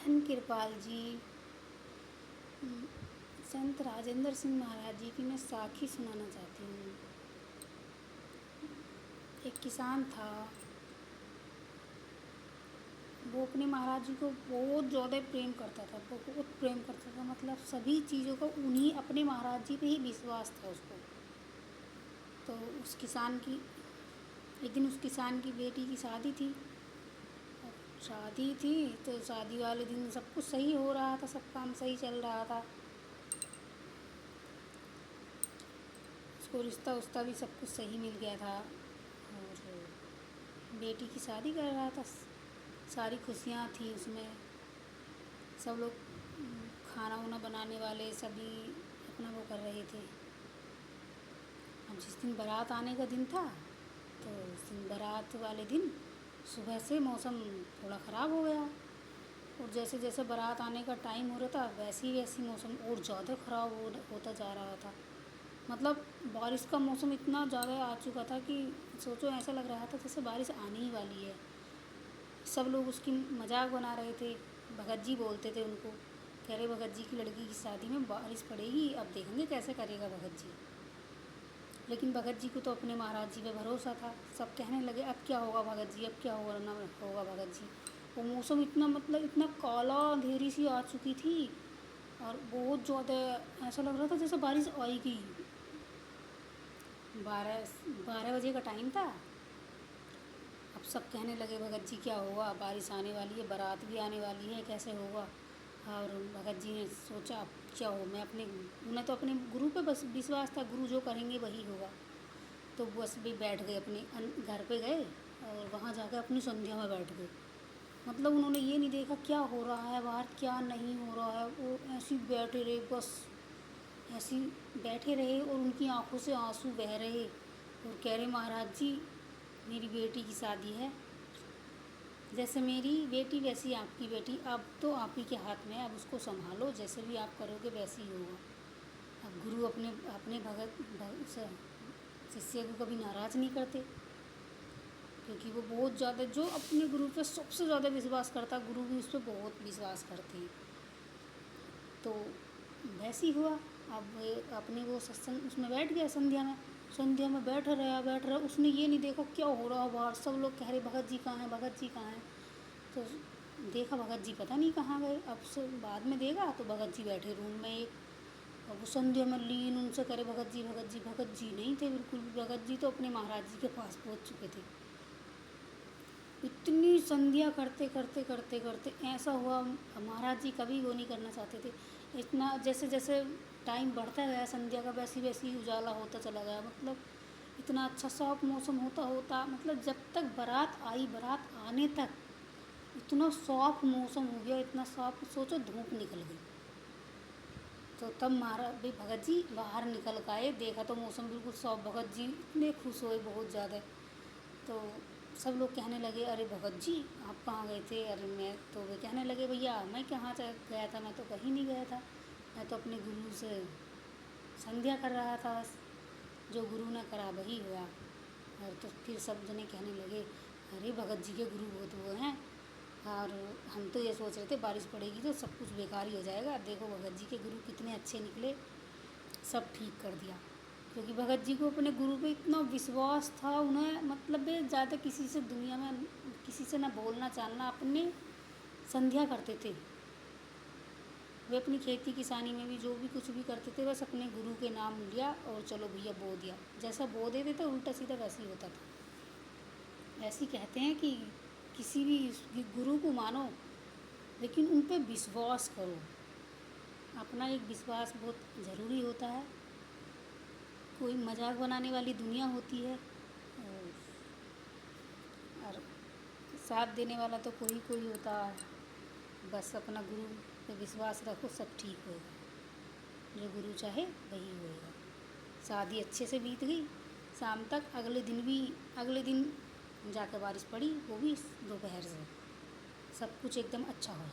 धन कृपाल जी, संत राजेंद्र सिंह महाराज जी की मैं साखी सुनाना चाहती हूँ। एक किसान था, वो अपने महाराज जी को बहुत ज़्यादा प्रेम करता था, बहुत प्रेम करता था। मतलब सभी चीज़ों का उन्हीं अपने महाराज जी पे ही विश्वास था उसको। तो उस किसान की एक दिन उस किसान की बेटी की शादी थी। तो शादी वाले दिन सब कुछ सही हो रहा था, सब काम सही चल रहा था। उसको रिश्ता उश्ता भी सब कुछ सही मिल गया था और बेटी की शादी कर रहा था। सारी खुशियाँ थी उसमें। सब लोग खाना वाना बनाने वाले सभी अपना वो कर रहे थे। अब जिस दिन बारात आने का दिन था, तो उस दिन बारात वाले दिन सुबह से मौसम थोड़ा ख़राब हो गया और जैसे जैसे बारात आने का टाइम हो रहा था वैसे मौसम और ज़्यादा ख़राब होता जा रहा था। मतलब बारिश का मौसम इतना ज़्यादा आ चुका था कि सोचो, ऐसा लग रहा था जैसे बारिश आने ही वाली है। सब लोग उसकी मजाक बना रहे थे। भगत जी बोलते थे उनको, कह रहे भगत जी की लड़की की शादी में बारिश पड़ेगी, अब देखेंगे कैसे करेगा भगत जी। लेकिन भगत जी को तो अपने महाराज जी पे भरोसा था। सब कहने लगे अब क्या होगा भगत जी, अब क्या होगा ना होगा भगत जी। वो मौसम इतना मतलब इतना काला अंधेरी सी आ चुकी थी और बहुत ज़्यादा ऐसा लग रहा था जैसे बारिश आएगी। 12 बजे का टाइम था। अब सब कहने लगे भगत जी क्या होगा, बारिश आने वाली है, बारात भी आने वाली है, कैसे होगा। और भगत जी ने सोचा अब क्या हो, उन्हें तो अपने गुरु पे बस विश्वास था, गुरु जो करेंगे वही होगा। तो बस भी बैठ गए, अपने घर पे गए और वहाँ जाकर अपनी संध्या में बैठ गए। मतलब उन्होंने ये नहीं देखा क्या हो रहा है बाहर, क्या नहीं हो रहा है। वो ऐसे बैठे रहे, बस ऐसे बैठे रहे और उनकी आंखों से आंसू बह रहे और कह रहे महाराज जी मेरी बेटी की शादी है, जैसे मेरी बेटी वैसी आपकी बेटी, अब तो आप ही के हाथ में है, अब उसको संभालो, जैसे भी आप करोगे वैसे ही होगा। अब गुरु अपने अपने शिष्य को कभी नाराज़ नहीं करते, क्योंकि वो बहुत ज़्यादा जो अपने गुरु पे सबसे ज़्यादा विश्वास करता, गुरु भी उस पर बहुत विश्वास करते हैं। तो वैसे ही हुआ। अब अपने वो सत्संग उसमें बैठ गया, संध्या में बैठ रहा। उसने ये नहीं देखा क्या हो रहा बाहर। सब लोग कह रहे भगत जी कहाँ हैं, भगत जी कहाँ हैं। तो देखा भगत जी पता नहीं कहाँ गए। अब से बाद में देखा तो भगत जी बैठे रूम में एक। अब वो संध्या में लीन उनसे करे भगत जी भगत जी। भगत जी नहीं थे बिल्कुल भी। भगत जी तो अपने महाराज जी के पास पहुँच चुके थे। इतनी संध्या करते करते करते करते ऐसा हुआ, महाराज जी कभी वो नहीं करना चाहते थे। इतना जैसे जैसे टाइम बढ़ता गया संध्या का वैसे वैसे ही उजाला होता चला गया। मतलब इतना अच्छा साफ मौसम होता मतलब जब तक बारात आई, बारात आने तक इतना साफ मौसम हो गया, इतना साफ, सोचो धूप निकल गई। तो तब महाराज भाई भगत जी बाहर निकल के आए, देखा तो मौसम बिल्कुल साफ। भगत जी इतने खुश हुए बहुत ज़्यादा। तो सब लोग कहने लगे अरे भगत जी आप कहाँ गए थे। अरे मैं तो वे कहने लगे भैया मैं कहाँ गया था, मैं तो कहीं नहीं गया था, मैं तो अपने गुरु से संध्या कर रहा था, बस जो गुरु ने करा वही हुआ। और तो फिर सब जने कहने लगे अरे भगत जी के गुरु बहुत वो हैं, और हम तो ये सोच रहे थे बारिश पड़ेगी तो सब कुछ बेकार ही हो जाएगा। देखो भगत जी के गुरु कितने अच्छे निकले, सब ठीक कर दिया। क्योंकि भगत जी को अपने गुरु पे इतना विश्वास था, उन्हें मतलब ज़्यादा किसी से दुनिया में किसी से ना बोलना चालना, अपने संध्या करते थे। वे अपनी खेती किसानी में भी जो भी कुछ भी करते थे बस अपने गुरु के नाम लिया और चलो भैया बो दिया। जैसा बो देते थे उल्टा सीधा वैसे ही होता था। ऐसे कहते हैं कि किसी भी गुरु को मानो लेकिन उन पर विश्वास करो। अपना एक विश्वास बहुत ज़रूरी होता है। कोई मजाक बनाने वाली दुनिया होती है और साथ देने वाला तो कोई कोई होता है। बस अपना गुरु पे विश्वास रखो, सब ठीक होगा, जो गुरु चाहे वही होएगा। शादी अच्छे से बीत गई शाम तक। अगले दिन जाकर बारिश पड़ी, वो भी दोपहर से। सब कुछ एकदम अच्छा हुआ।